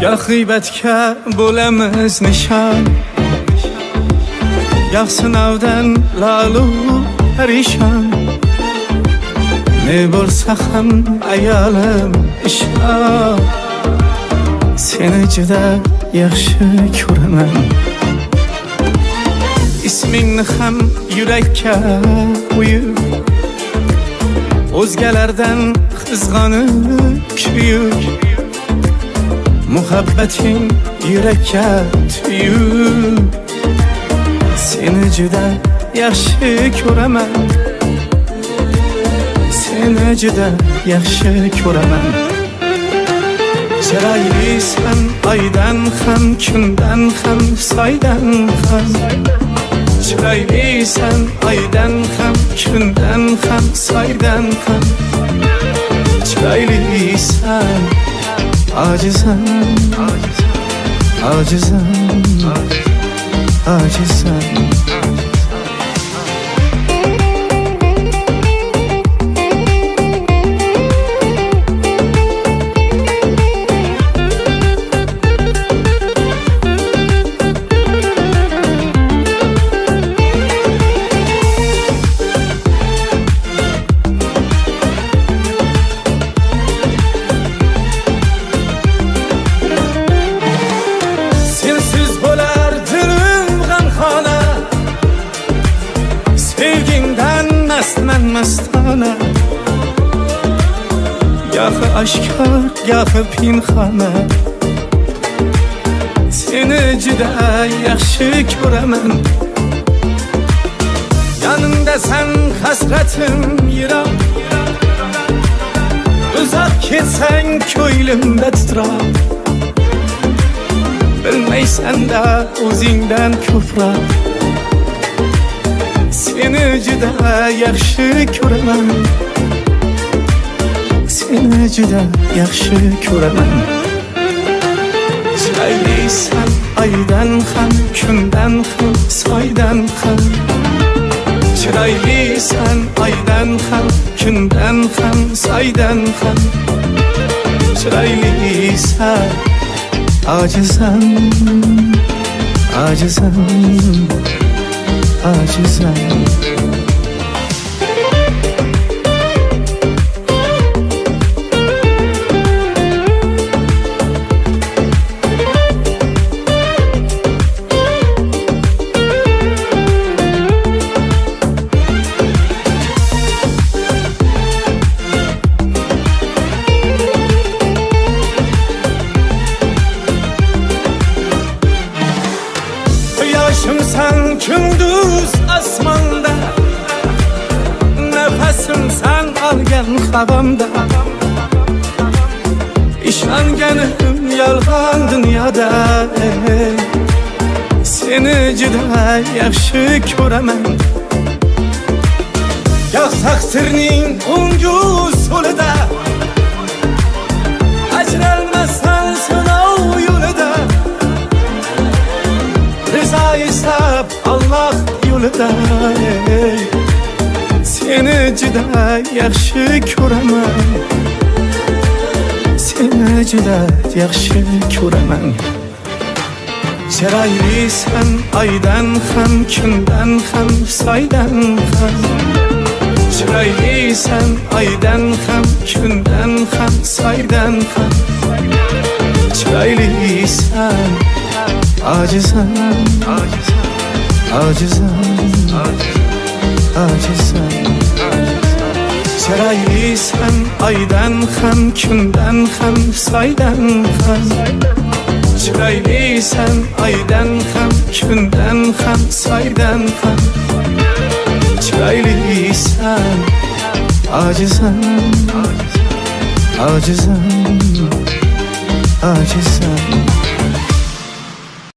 Ya g'iybatga bo'lamiz nishon, ya sinovdan lalu perişan. Ne bo'lsa ham ayolim ishon, seni juda yaxshi ko'raman. İsmingni ham yurakka qo'yib, o'zgalardan qizg'onib kuyib, muhabbating yurakka tuyib, seni juda yaxshi ko'raman, seni juda yaxshi ko'raman. Chiroylisan oydan ham, kundan ham, soydan ham. Chiroylisan oydan ham, kundan ham, soydan ham. Chiroylisan, ojizam, ojizam, ojizam. Mastana, gahı aşkar, gahı pinhana. Seni juda yaxshi ko'raman. Yanımdasan hasratim yiroq, uzoq ketsang ko'nglimda titrar. Bilmaysan da o'zingdan ko'proq, seni juda yaxshi ko'raman, seni juda yaxshi ko'raman. Chiroylisan oydan ham, kundan ham, soydan ham. Chiroylisan oydan ham, kundan ham, soydan ham. Chiroylisan, ojizam, ojizam, ojizam. Yaşımsan gündüz asmanda, nefesimsen algan havamda. İşanganim yolg'on dunyoda, seni juda yaxshi ko'raman. Goh taqdirning o'ngu so'lida, ajralmasdan sinov yo'lida. Rıza istab Allah yo'lida, seni juda yaxshi ko'raman, seni juda yaxshi ko'raman. Chiroylisan oydan ham, kundan ham, soydan ham. Chiroylisan oydan ham, kundan ham, soydan ham. Chiroylisan, ojizam, ojizam, ojizam. Chiroylisan oydan ham, kundan ham, soydan ham. Chiroylisan oydan ham, kundan ham, soydan ham. Chiroylisan, ojizam, ojizam, ojizam.